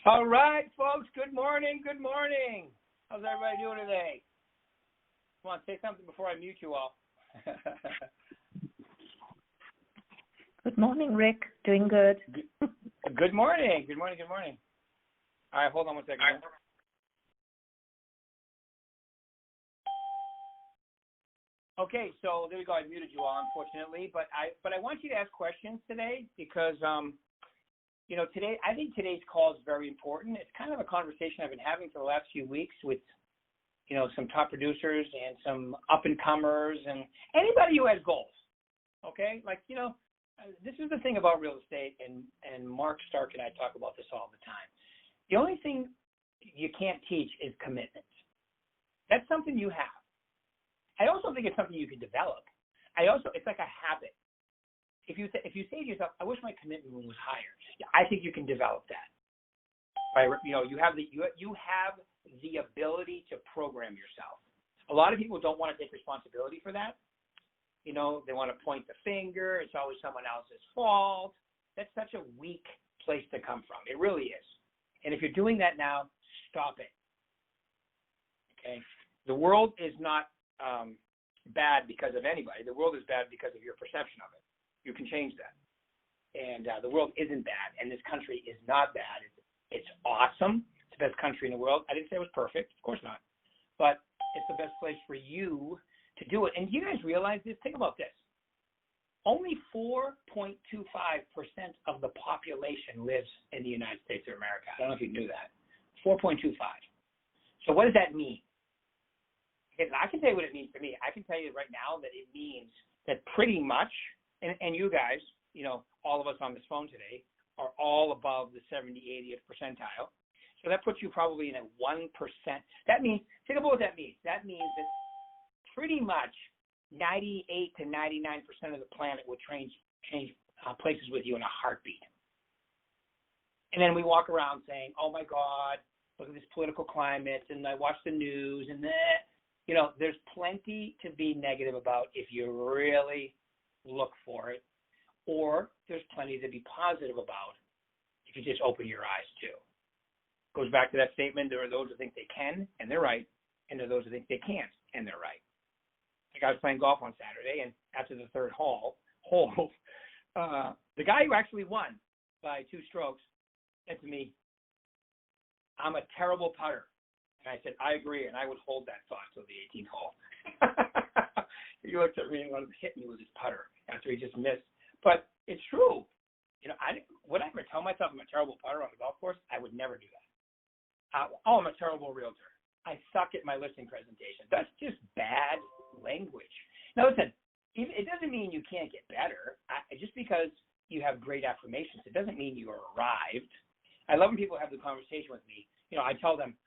All right, folks. Good morning. Good morning. How's everybody doing today? Come on, say something before I mute you all. Good morning, Rick. Doing good. Good morning. Good morning. Good morning. All right, hold on 1 second. Okay, so there we go. I muted you all, unfortunately, but I want you to ask questions today because today I think today's call is very important. It's kind of a conversation I've been having for the last few weeks with some top producers and some up and comers and anybody who has goals. Okay, this is the thing about real estate, and Mark Stark and I talk about this all the time. The only thing you can't teach is commitment. That's something you have. I also think it's something you can develop. It's like a habit. If you say to yourself, "I wish my commitment was higher," I think you can develop that. Right? You have the ability to program yourself. A lot of people don't want to take responsibility for that. They want to point the finger. It's always someone else's fault. That's such a weak place to come from. It really is. And if you're doing that now, stop it. Okay? The world is not bad because of anybody. The world is bad because of your perception of it. You can change that. And the world isn't bad, and this country is not bad. It's awesome. It's the best country in the world. I didn't say it was perfect. Of course not. But it's the best place for you to do it. And you guys realize this? Think about this. Only 4.25% of the population lives in the United States of America. I don't know if you knew that. 4.25. So what does that mean? I can tell you what it means to me. I can tell you right now that it means that pretty much, and you guys, all of us on this phone today, are all above the 70, 80th percentile. So that puts you probably in a 1%. That means, think about what that means. That means that pretty much 98 to 99% of the planet would change places with you in a heartbeat. And then we walk around saying, "Oh my God, look at this political climate," and I watch the news, and there's plenty to be negative about if you really look for it, or there's plenty to be positive about if you just open your eyes too. Goes back to that statement, there are those who think they can, and they're right, and there are those who think they can't, and they're right. Like I was playing golf on Saturday, and after the third hole, the guy who actually won by 2 strokes said to me, "I'm a terrible putter." And I said, "I agree, and I would hold that thought till the 18th hole." He looked at me and wanted to hit me with his putter after he just missed. But it's true. Would I ever tell myself I'm a terrible putter on the golf course? I would never do that. I'm a terrible realtor. I suck at my listing presentation. That's just bad language. Now, listen, it doesn't mean you can't get better. Just because you have great affirmations, it doesn't mean you arrived. I love when people have the conversation with me. I tell them,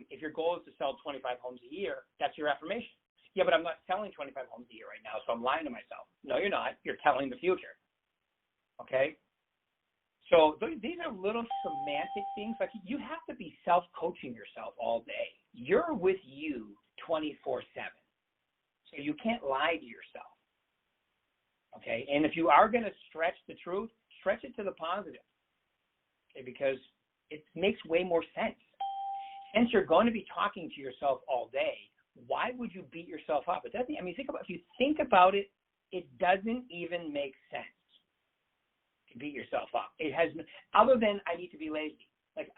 if your goal is to sell 25 homes a year, that's your affirmation. Yeah, but I'm not selling 25 homes a year right now, so I'm lying to myself. No, you're not. You're telling the future. Okay? So these are little semantic things. Like, you have to be self-coaching yourself all day. You're with you 24/7. So you can't lie to yourself. Okay? And if you are going to stretch the truth, stretch it to the positive. Okay? Because it makes way more sense. Since you're going to be talking to yourself all day, why would you beat yourself up? It doesn't. If you think about it, it doesn't even make sense to beat yourself up. It has, other than I need to be lazy. Like,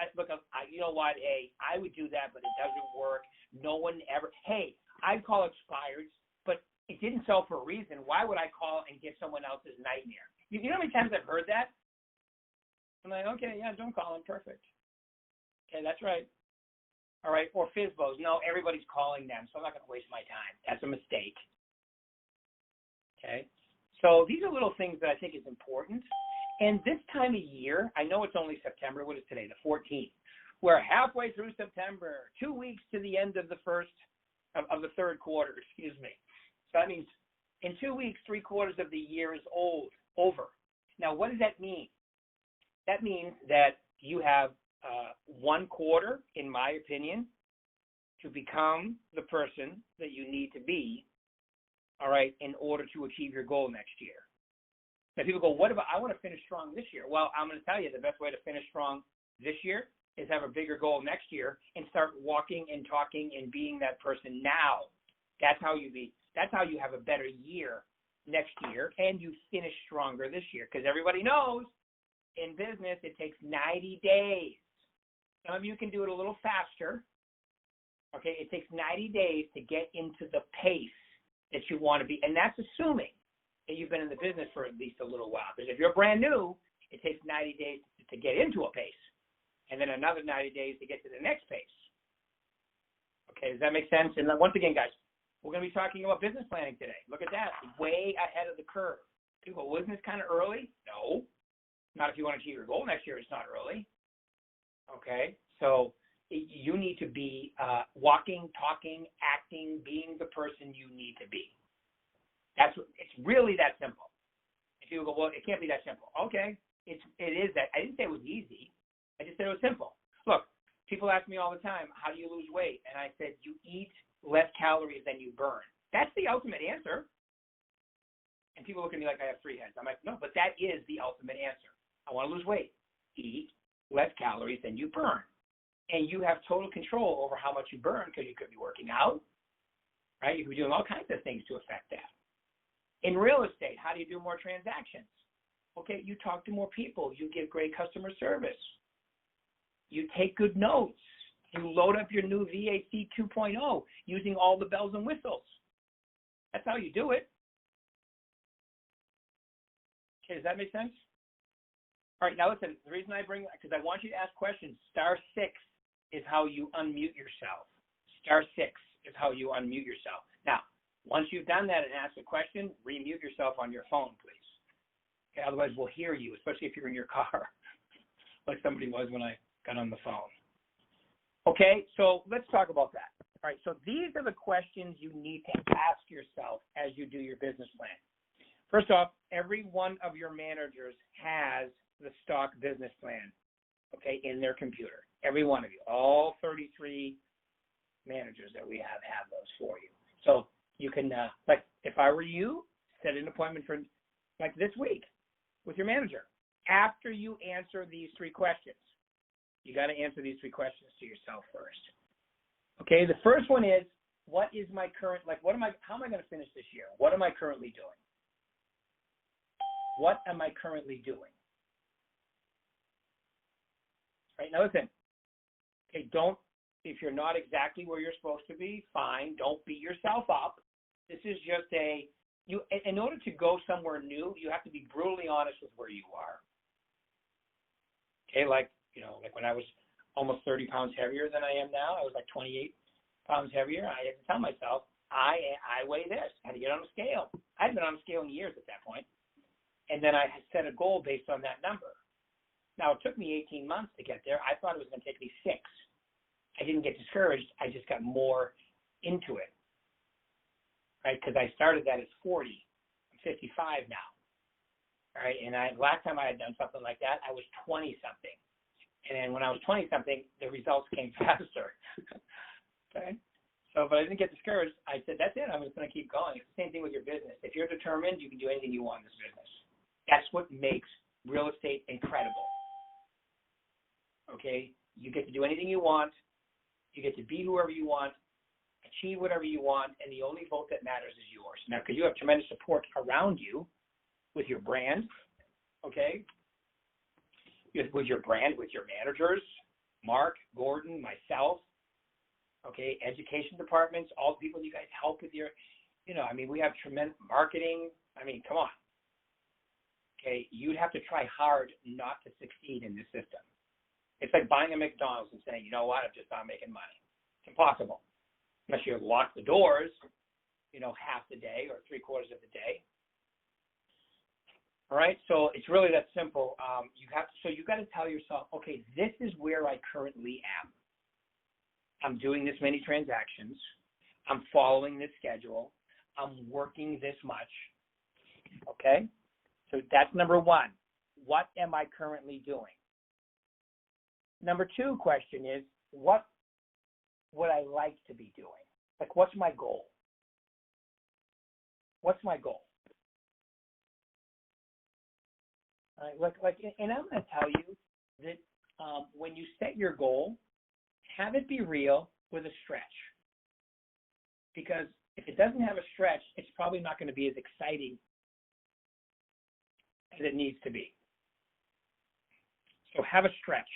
you know what? Hey, I would do that, but it doesn't work. No one ever. Hey, I'd call expireds, but it didn't sell for a reason. Why would I call and get someone else's nightmare? You know how many times I've heard that? I'm like, okay, yeah, don't call them. Perfect. Okay, that's right. All right, or FSBOs. No, everybody's calling them, so I'm not going to waste my time. That's a mistake. Okay? So these are little things that I think is important. And this time of year, I know it's only September. What is today? The 14th. We're halfway through September, 2 weeks to the end of the third quarter, excuse me. So that means in 2 weeks, 3/4 of the year is over. Now, what does that mean? That means that you have 1 quarter, in my opinion, to become the person that you need to be, all right, in order to achieve your goal next year. Now, people go, what about, I want to finish strong this year. Well, I'm going to tell you the best way to finish strong this year is have a bigger goal next year and start walking and talking and being that person now. That's how you have a better year next year, and you finish stronger this year, because everybody knows in business it takes 90 days. Some of you can do it a little faster. Okay, it takes 90 days to get into the pace that you want to be, and that's assuming that you've been in the business for at least a little while. Because if you're brand new, it takes 90 days to get into a pace, and then another 90 days to get to the next pace. Okay, does that make sense? And once again, guys, we're going to be talking about business planning today. Look at that, way ahead of the curve. People, wasn't this kind of early? No, not if you want to achieve your goal next year. It's not early. Okay, so you need to be walking, talking, acting, being the person you need to be. It's really that simple. And people go, well, it can't be that simple. Okay, it is that. I didn't say it was easy. I just said it was simple. Look, people ask me all the time, how do you lose weight? And I said, you eat less calories than you burn. That's the ultimate answer. And people look at me like I have three heads. I'm like, no, but that is the ultimate answer. I want to lose weight. Eat less calories than you burn. And you have total control over how much you burn, because you could be working out, right? You could be doing all kinds of things to affect that. In real estate, how do you do more transactions? Okay, you talk to more people. You give great customer service. You take good notes. You load up your new VAC 2.0 using all the bells and whistles. That's how you do it. Okay, does that make sense? All right, now listen, the reason I bring, because I want you to ask questions. *6 is how you unmute yourself. *6 is how you unmute yourself. Now, once you've done that and asked a question, remute yourself on your phone, please. Okay, otherwise we'll hear you, especially if you're in your car, like somebody was when I got on the phone. Okay, so let's talk about that. All right, so these are the questions you need to ask yourself as you do your business plan. First off, every one of your managers has the stock business plan, okay, in their computer. Every one of you, all 33 managers that we have those for you. So you can, like, if I were you, set an appointment for, like, this week with your manager. After you answer these three questions, you got to answer these three questions to yourself first. Okay, the first one is, what is my current, like, how am I going to finish this year? What am I currently doing? What am I currently doing? Right, now listen, okay, if you're not exactly where you're supposed to be, fine, don't beat yourself up. This is just in order to go somewhere new, you have to be brutally honest with where you are. Okay, like when I was almost 30 pounds heavier than I am now, I was like 28 pounds heavier. I had to tell myself, I weigh this. I had to get on a scale. I hadn't been on a scale in years at that point. And then I set a goal based on that number. Now, it took me 18 months to get there. I thought it was going to take me 6. I didn't get discouraged. I just got more into it, right? Because I started that at 40. I'm 55 now, all right? And last time I had done something like that, I was 20-something. And then when I was 20-something, the results came faster, okay? So, but I didn't get discouraged. I said, that's it. I'm just going to keep going. It's the same thing with your business. If you're determined, you can do anything you want in this business. That's what makes real estate incredible. Okay? You get to do anything you want. You get to be whoever you want, achieve whatever you want, and the only vote that matters is yours. Now, because you have tremendous support around you with your brand, okay? With your brand, with your managers, Mark, Gordon, myself, okay, education departments, all the people you guys help with your, we have tremendous marketing. Come on. Okay, you'd have to try hard not to succeed in this system. It's like buying a McDonald's and saying, you know what, I'm just not making money. It's impossible. Unless you lock the doors, half the day or 3/4 of the day. All right, so it's really that simple. You got to tell yourself, okay, this is where I currently am. I'm doing this many transactions. I'm following this schedule. I'm working this much. Okay, so that's number one. What am I currently doing? Number 2 question is, what would I like to be doing? Like, what's my goal? What's my goal? All right, and I'm going to tell you that when you set your goal, have it be real with a stretch. Because if it doesn't have a stretch, it's probably not going to be as exciting as it needs to be. So have a stretch.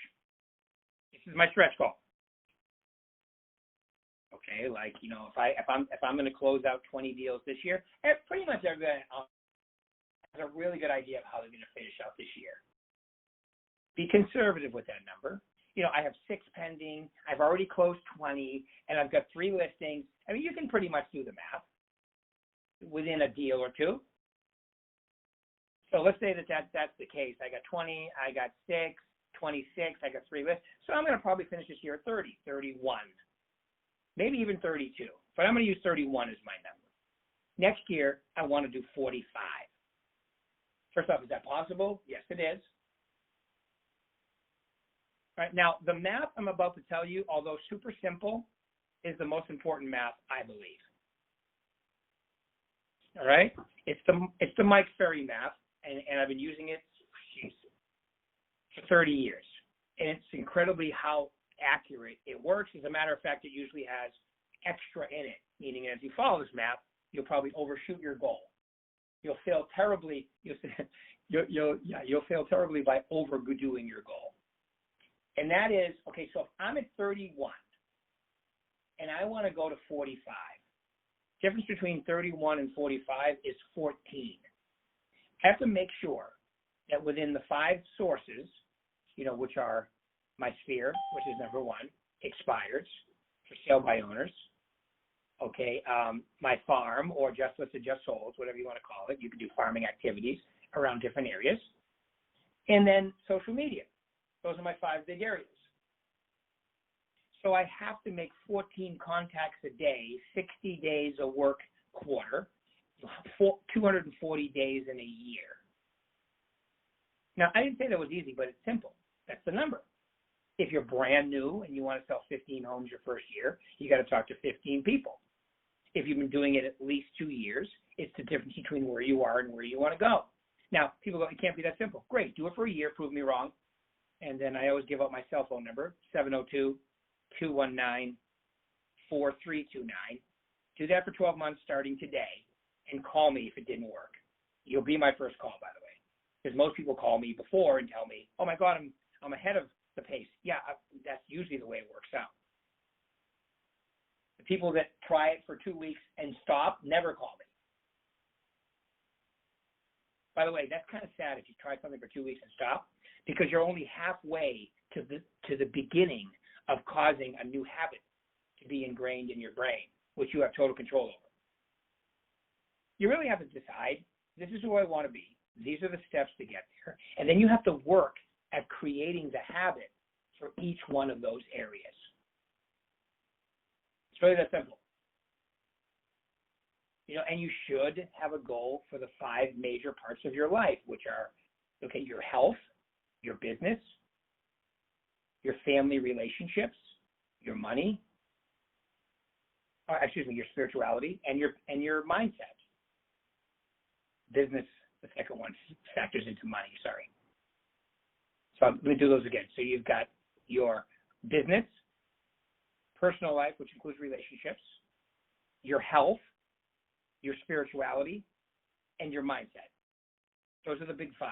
This is my stretch goal. Okay, like, you know, if I'm going to close out 20 deals this year, pretty much everybody has a really good idea of how they're going to finish out this year. Be conservative with that number. You know, I have 6 pending. I've already closed 20, and I've got 3 listings. I mean, you can pretty much do the math within a deal or two. So let's say that's the case. I got 20, I got 6, 26, I got 3 lists. So I'm going to probably finish this year at 30, 31, maybe even 32. But I'm going to use 31 as my number. Next year, I want to do 45. First off, is that possible? Yes, it is. All right, now, the math I'm about to tell you, although super simple, is the most important math, I believe. All right? It's the Mike Ferry math, and I've been using it for 30 years. And it's incredibly how accurate it works. As a matter of fact, it usually has extra in it, meaning as you follow this math, you'll probably overshoot your goal. You'll fail terribly. You'll fail terribly by overdoing your goal. And that is, okay, so if I'm at 31 and I want to go to 45, difference between 31 and 45 is 14. I have to make sure that within the 5 sources, you know, which are my sphere, which is number 1, expireds, for sale by owners, okay, my farm, or just listed, just sold, whatever you want to call it. You can do farming activities around different areas. And then social media. Those are my 5 big areas. So I have to make 14 contacts a day, 60 days a work quarter, 240 days in a year. Now, I didn't say that was easy, but it's simple. That's the number. If you're brand new and you want to sell 15 homes your first year, you got to talk to 15 people. If you've been doing it at least 2 years, it's the difference between where you are and where you want to go. Now, people go, it can't be that simple. Great, do it for a year, prove me wrong. And then I always give out my cell phone number, 702-219-4329. Do that for 12 months starting today, and call me if it didn't work. You'll be my first call, by the way, because most people call me before and tell me, oh, my God, I'm ahead of the pace. Yeah, that's usually the way it works out. The people that try it for 2 weeks and stop never call me. By the way, that's kind of sad if you try something for 2 weeks and stop, because you're only halfway to the beginning of causing a new habit to be ingrained in your brain, which you have total control over. You really have to decide, this is who I want to be. These are the steps to get there. And then you have to work at creating the habit for each one of those areas. It's really that simple. You know, and you should have a goal for the 5 major parts of your life, which are, okay, your health, your business, your family relationships, your money, your spirituality, and your mindset. Business, the second one, factors into money, sorry. So let me do those again. So you've got your business, personal life, which includes relationships, your health, your spirituality, and your mindset. Those are the big 5.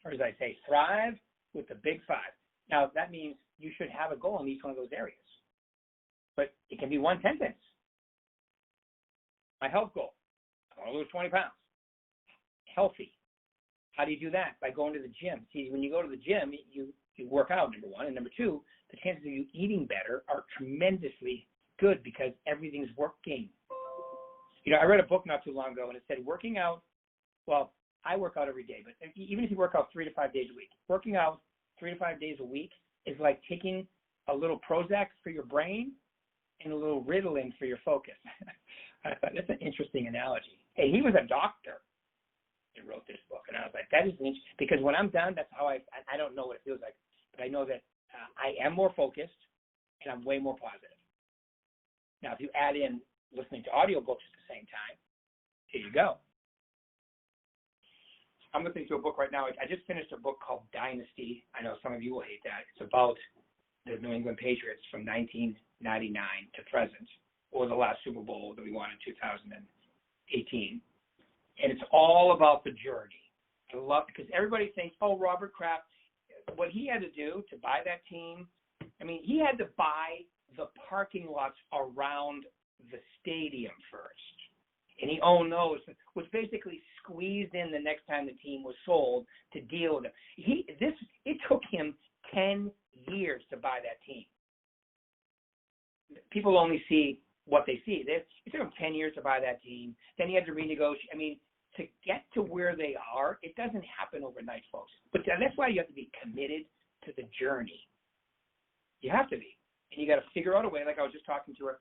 Or as I say, thrive with the big 5. Now, that means you should have a goal in each one of those areas. But it can be one sentence. My health goal, I want to lose 20 pounds. Healthy. How do you do that? By going to the gym. See, when you go to the gym, you work out, number 1. And number 2, the chances of you eating better are tremendously good because everything's working. You know, I read a book not too long ago, and it said working out, well, I work out every day, but even if you work out 3 to 5 days a week, working out 3 to 5 days a week is like taking a little Prozac for your brain and a little Ritalin for your focus. I thought that's an interesting analogy. Hey, he was a doctor that wrote this book, and I was like, that is interesting, because when I'm done, that's how I don't know what it feels like, but I know that I am more focused and I'm way more positive. Now, if you add in listening to audiobooks at the same time, here you go. I'm listening to a book right now. I just finished a book called Dynasty. I know some of you will hate that. It's about the New England Patriots from 1999 to present, or the last Super Bowl that we won in 2018. And it's all about the journey. I love it because everybody thinks, oh, Robert Kraft, what he had to do to buy that team, I mean, he had to buy the parking lots around the stadium first. And he owned those, was basically squeezed in the next time the team was sold to deal with it. It took him 10 years to buy that team. People only see what they see. It took him 10 years to buy that team. Then he had to renegotiate. I mean, to get to where they are, it doesn't happen overnight, folks. But that's why you have to be committed to the journey. You have to be. And you got to figure out a way, like I was just talking to a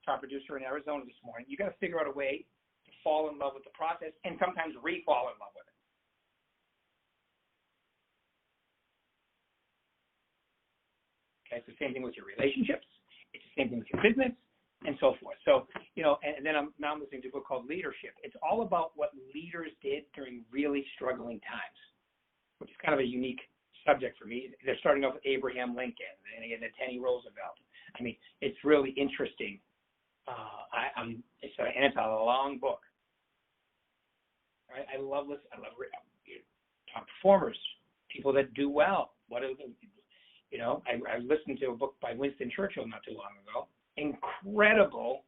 top producer in Arizona this morning, you got to figure out a way to fall in love with the process and sometimes re-fall in love with it. Okay, it's the same thing with your relationships. It's the same thing with your business and so forth. So, and then I'm listening to a book called Leadership. It's all about what leaders did during really struggling times, which is kind of a unique subject for me. They're starting off with Abraham Lincoln and then Teddy Roosevelt. I mean, it's really interesting. It's a long book. Right? I love top performers, people that do well. What are I listened to a book by Winston Churchill not too long ago. Incredible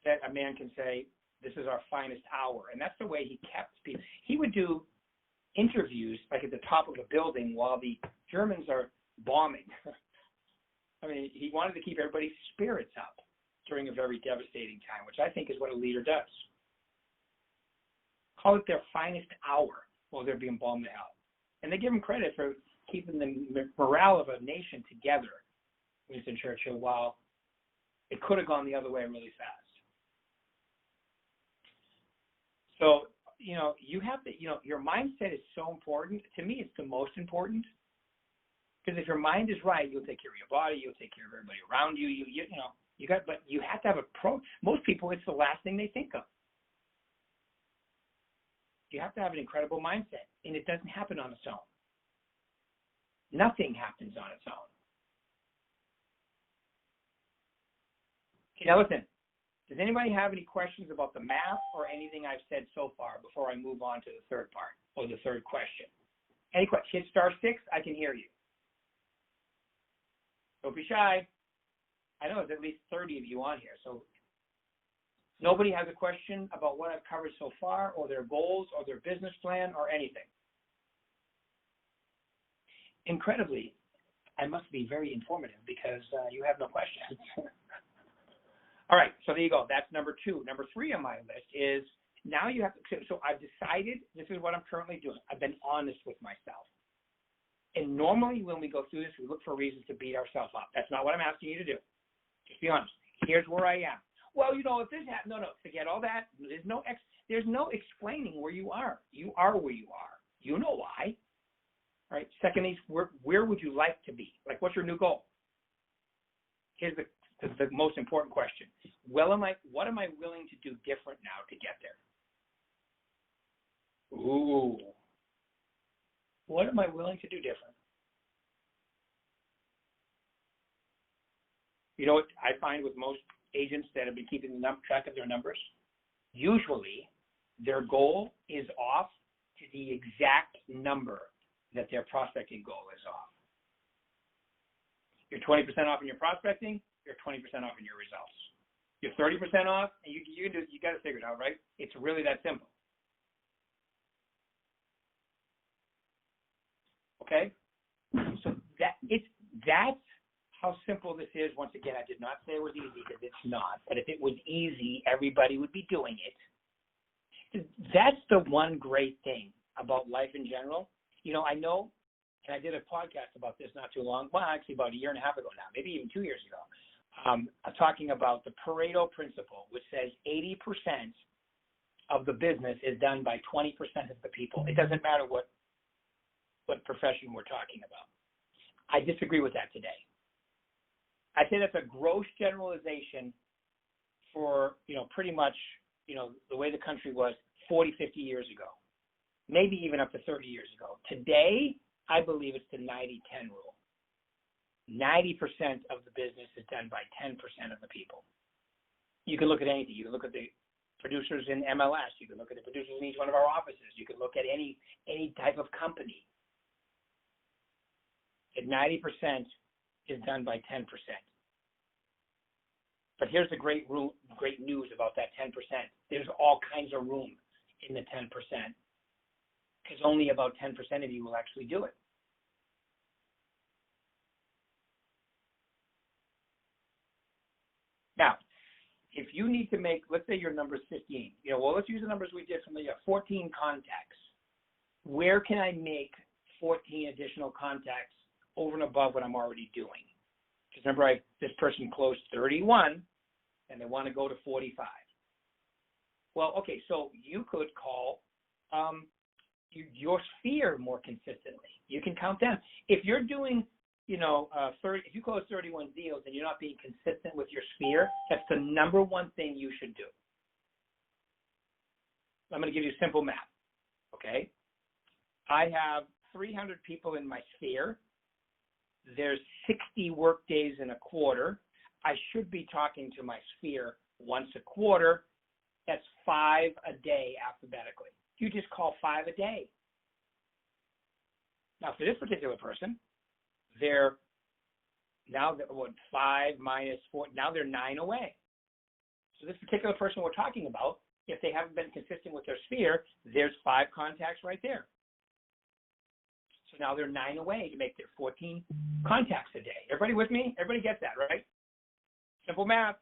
that a man can say, this is our finest hour. And that's the way he kept people. He would do interviews like at the top of a building while the Germans are bombing. I mean, he wanted to keep everybody's spirits up during a very devastating time, which I think is what a leader does. Call it their finest hour while they're being bombed to hell. And they give him credit for keeping the morale of a nation together, Winston Churchill, while it could have gone the other way really fast. So, you have to, your mindset is so important. To me, it's the most important. Because if your mind is right, you'll take care of your body, you'll take care of everybody around you. But you have to have most people, it's the last thing they think of. You have to have an incredible mindset, and it doesn't happen on its own. Nothing happens on its own. Okay, now listen, does anybody have any questions about the math or anything I've said so far before I move on to the third part or the third question? Any questions? Hit *6, I can hear you. Don't be shy. I know there's at least 30 of you on here, so nobody has a question about what I've covered so far or their goals or their business plan or anything. Incredibly, I must be very informative because you have no questions. All right, so there you go. That's number 2. Number 3 on my list is now you have to, so I've decided this is what I'm currently doing. I've been honest with myself. And normally when we go through this, we look for reasons to beat ourselves up. That's not what I'm asking you to do. Just be honest. Here's where I am. Well, if this happened, no, forget all that. There's no explaining where you are. You are where you are. You know why. All right. Second is, where would you like to be? Like, what's your new goal? Here's the most important question. What am I willing to do different now to get there? Ooh. What am I willing to do different? You know what I find with most agents that have been keeping track of their numbers? Usually, their goal is off to the exact number that their prospecting goal is off. You're 20% off in your prospecting, you're 20% off in your results. You're 30% off, and you got to figure it out, right? It's really that simple. Okay? So that's how simple this is. Once again, I did not say it was easy because it's not. But if it was easy, everybody would be doing it. That's the one great thing about life in general. I know, and I did a podcast about this not too long, well, actually about a year and a half ago now, maybe even 2 years ago. I'm talking about the Pareto principle, which says 80% of the business is done by 20% of the people. It doesn't matter what profession we're talking about. I disagree with that today. I say that's a gross generalization for, pretty much, the way the country was 40, 50 years ago. maybe even up to 30 years ago. Today, I believe it's the 90-10 rule. 90% of the business is done by 10% of the people. You can look at anything. You can look at the producers in MLS. You can look at the producers in each one of our offices. You can look at any type of company. And 90% is done by 10%. But here's the great news about that 10%. There's all kinds of room in the 10%, because only about 10% of you will actually do it. Now, if you need to make, let's say your number is 15. Let's use the numbers we did from the 14 contacts. Where can I make 14 additional contacts over and above what I'm already doing? Because remember, this person closed 31, and they want to go to 45. Well, okay, so you could call your sphere more consistently. You can count down. If you're doing, if you close 31 deals and you're not being consistent with your sphere, that's the number one thing you should do. I'm going to give you simple math, okay? I have 300 people in my sphere. There's 60 work days in a quarter. I should be talking to my sphere once a quarter. That's 5 a day alphabetically. You just call 5 a day. Now, for this particular person, they're now 5 minus 4. Now they're 9 away. So this particular person we're talking about, if they haven't been consistent with their sphere, there's 5 contacts right there. So now they're 9 away to make their 14 contacts a day. Everybody with me? Everybody gets that, right? Simple math.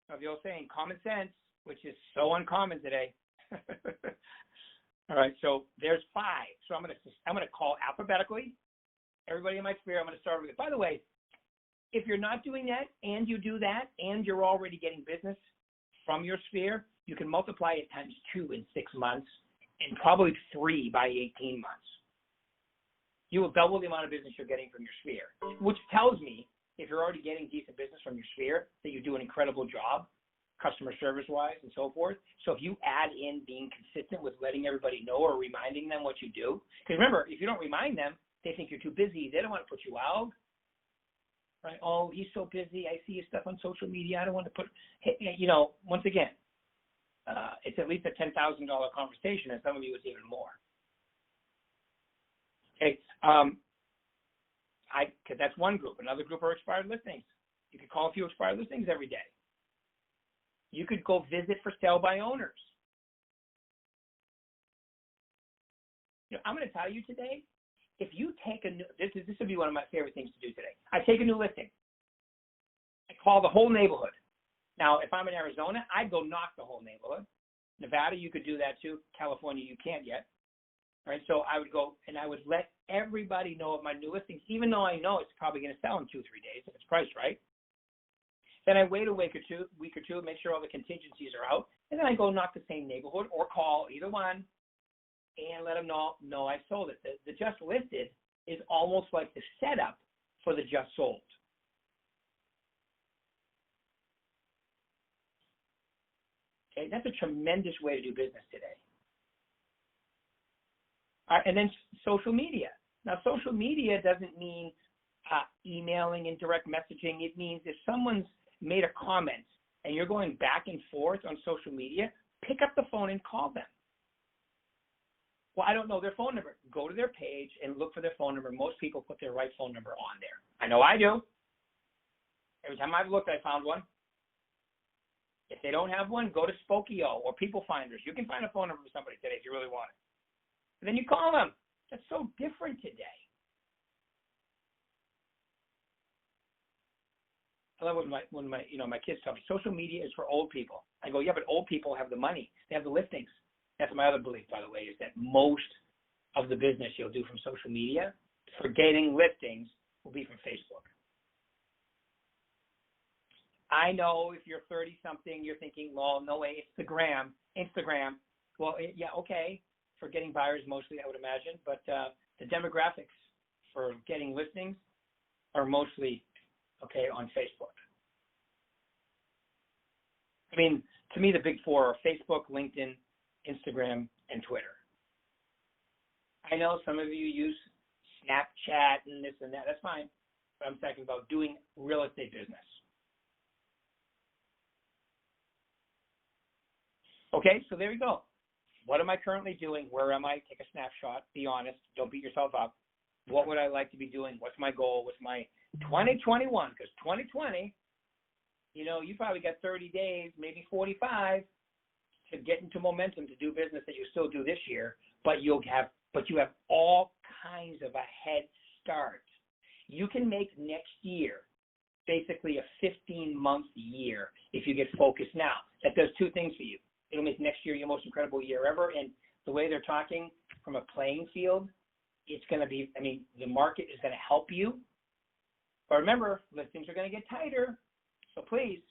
Of the old saying, common sense, which is so uncommon today. All right, so there's 5. So I'm gonna call alphabetically. Everybody in my sphere, I'm gonna start with it. By the way, if you're not doing that and you do that and you're already getting business from your sphere, you can multiply it times 2 in 6 months and probably 3 by 18 months. You will double the amount of business you're getting from your sphere, which tells me if you're already getting decent business from your sphere, that you do an incredible job, customer service-wise and so forth. So if you add in being consistent with letting everybody know or reminding them what you do, because remember, if you don't remind them, they think you're too busy. They don't want to put you out, right? Oh, he's so busy. I see his stuff on social media. I don't want to put, once again, it's at least a $10,000 conversation, and some of you it's even more. Okay, because that's one group. Another group are expired listings. You could call a few expired listings every day. You could go visit for sale by owners. I'm going to tell you today, if you take this would be one of my favorite things to do today. I take a new listing. I call the whole neighborhood. Now, if I'm in Arizona, I'd go knock the whole neighborhood. Nevada, you could do that too. California, you can't yet. Right, so I would go and I would let everybody know of my new listings, even though I know it's probably going to sell in 2-3 days if it's priced right. Then I wait a week or two, make sure all the contingencies are out, and then I go knock the same neighborhood or call either one and let them know, no, I sold it. The just listed is almost like the setup for the just sold. Okay, that's a tremendous way to do business today. And then social media. Now, social media doesn't mean emailing and direct messaging. It means if someone's made a comment and you're going back and forth on social media, pick up the phone and call them. Well, I don't know their phone number. Go to their page and look for their phone number. Most people put their right phone number on there. I know I do. Every time I've looked, I found one. If they don't have one, go to Spokio or People Finders. You can find a phone number for somebody today if you really want it. And then you call them. That's so different today. I love when my kids tell me social media is for old people. I go, yeah, but old people have the money. They have the listings. That's my other belief, by the way, is that most of the business you'll do from social media for getting listings will be from Facebook. I know if you're 30-something, you're thinking, well, no way, Instagram. Well, yeah, okay. For getting buyers mostly, I would imagine, but the demographics for getting listings are mostly, okay, on Facebook. I mean, to me, the big four are Facebook, LinkedIn, Instagram, and Twitter. I know some of you use Snapchat and this and that. That's fine. But I'm talking about doing real estate business. Okay, so there you go. What am I currently doing? Where am I? Take a snapshot. Be honest. Don't beat yourself up. What would I like to be doing? What's my goal? What's my 2021? Because 2020, you probably got 30 days, maybe 45 to get into momentum to do business that you still do this year, but you have all kinds of a head start. You can make next year basically a 15-month year if you get focused now. That does two things for you. It'll make next year your most incredible year ever. And the way they're talking from a playing field, it's going to be, the market is going to help you. But remember, listings are going to get tighter. So please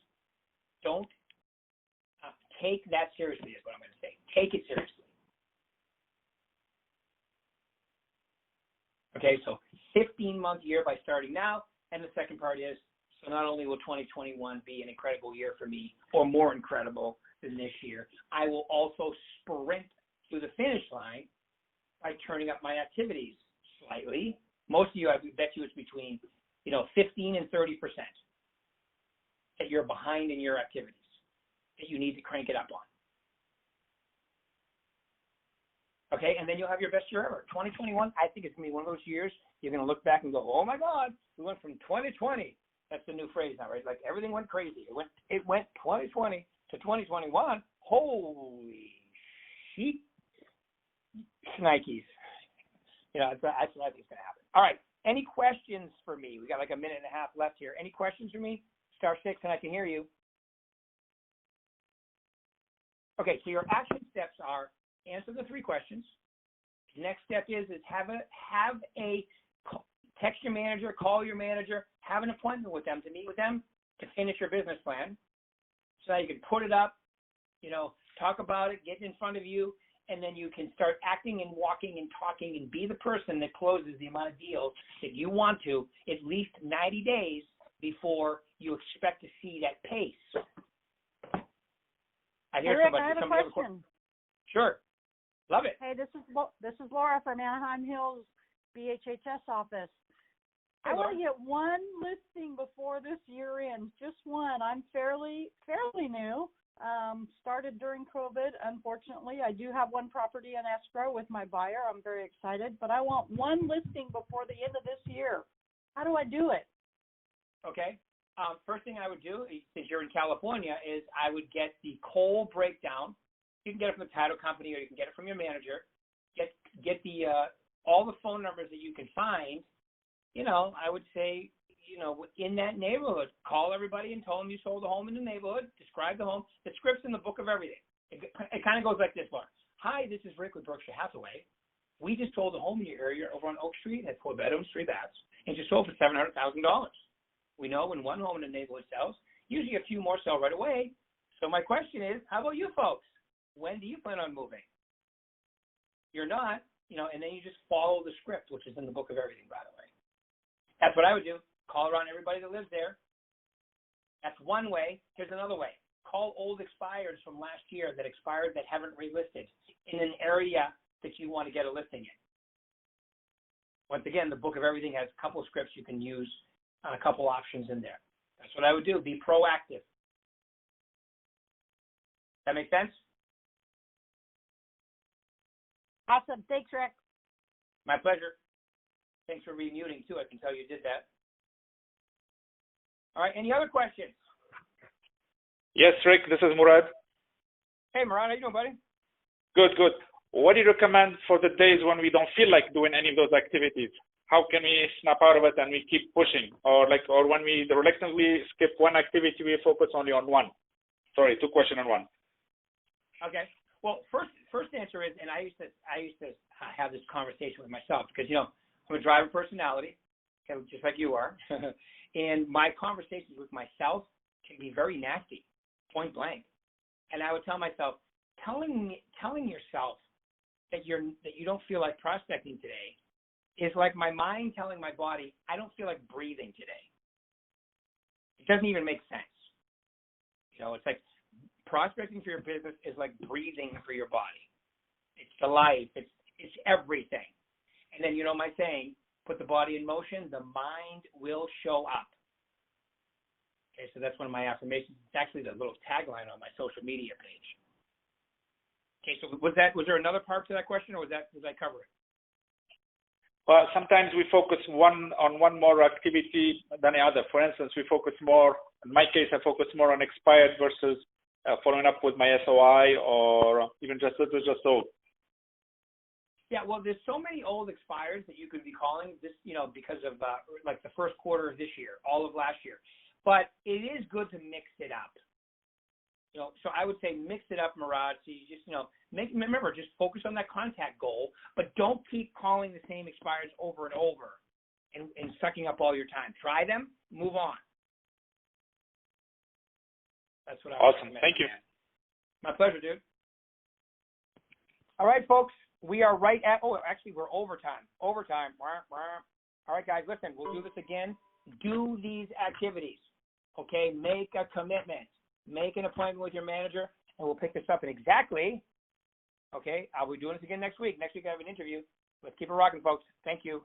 don't take that seriously is what I'm going to say. Take it seriously. Okay, so 15-month year by starting now. And the second part is, so not only will 2021 be an incredible year for me, or more incredible than this year, I will also sprint to the finish line by turning up my activities slightly. Most of you, I bet you it's between 15 and 30% that you're behind in your activities, that you need to crank it up on. Okay, and then you'll have your best year ever. 2021, I think it's going to be one of those years you're going to look back and go, oh my God, we went from 2020. That's the new phrase now, right? Like everything went crazy. It went 2020 to 2021. Holy shit. Shnikes. That's what I think is going to happen. All right. Any questions for me? We got like a minute and a half left here. Any questions for me? Star 6, and I can hear you. Okay, so your action steps are answer the 3 questions. Next step is have a text your manager, call your manager, have an appointment with them to meet with them to finish your business plan so that you can put it up, talk about it, get it in front of you, and then you can start acting and walking and talking and be the person that closes the amount of deals that you want to at least 90 days before you expect to see that pace. I hear Rick, somebody. I have a question. Sure. Love it. Hey, this is Laura from Anaheim Hills BHHS office. Hey, I want to get one listing before this year ends, just one. I'm fairly new. Started during COVID, unfortunately. I do have one property in escrow with my buyer. I'm very excited, but I want one listing before the end of this year. How do I do it? Okay. First thing I would do, since you're in California, is I would get the coal breakdown. You can get it from the title company, or you can get it from your manager. Get the all the phone numbers that you can find. I would say, in that neighborhood, call everybody and tell them you sold a home in the neighborhood. Describe the home. The script's in the book of everything. It kind of goes like this, Laura. Hi, this is Rick with Berkshire Hathaway. We just sold a home in your area over on Oak Street. It had 4 bedrooms, 3 baths, and just sold for $700,000. We know when one home in the neighborhood sells, usually a few more sell right away. So my question is, how about you folks? When do you plan on moving? You're not, and then you just follow the script, which is in the book of everything, by the way. That's what I would do. Call around everybody that lives there. That's one way. Here's another way. Call old expireds from last year that expired that haven't relisted in an area that you want to get a listing in. Once again, the book of everything has a couple of scripts you can use, a couple options in there. That's what I would do. Be proactive. That make sense? Awesome. Thanks, Rick. My pleasure. Thanks for remuting, too. I can tell you did that. All right. Any other questions? Yes, Rick, this is Murad. Hey, Murad. How you doing, buddy? Good. What do you recommend for the days when we don't feel like doing any of those activities? How can we snap out of it and we keep pushing? Or when we reluctantly skip one activity, we focus only on one? Sorry, 2 questions in one. Okay. Well, first answer is, and I used to have this conversation with myself because, I'm a driver personality, just like you are. And my conversations with myself can be very nasty, point blank. And I would tell myself, telling yourself that you don't feel like prospecting today is like my mind telling my body, I don't feel like breathing today. It doesn't even make sense. It's like prospecting for your business is like breathing for your body. It's the life. It's everything. And then, you know my saying, put the body in motion, the mind will show up. Okay, so that's one of my affirmations. It's actually the little tagline on my social media page. Okay, so was there another part to that question, or did I cover it? Well, sometimes we focus on one more activity than the other. For instance, we focus more, in my case, I focus more on expired versus following up with my SOI, or even just old. Yeah, well, there's so many old expires that you could be calling this, because of like the first quarter of this year, all of last year. But it is good to mix it up. So I would say mix it up, Murad. So you just, remember, just focus on that contact goal, but don't keep calling the same expires over and over and sucking up all your time. Try them, move on. That's what I would Awesome. recommend. Thank you. My pleasure, dude. All right, folks. We are right at, we're overtime. Overtime. All right, guys, listen, we'll do this again. Do these activities, okay? Make a commitment. Make an appointment with your manager, and we'll pick this up in exactly, okay? I'll be doing this again next week. Next week I have an interview. Let's keep it rocking, folks. Thank you.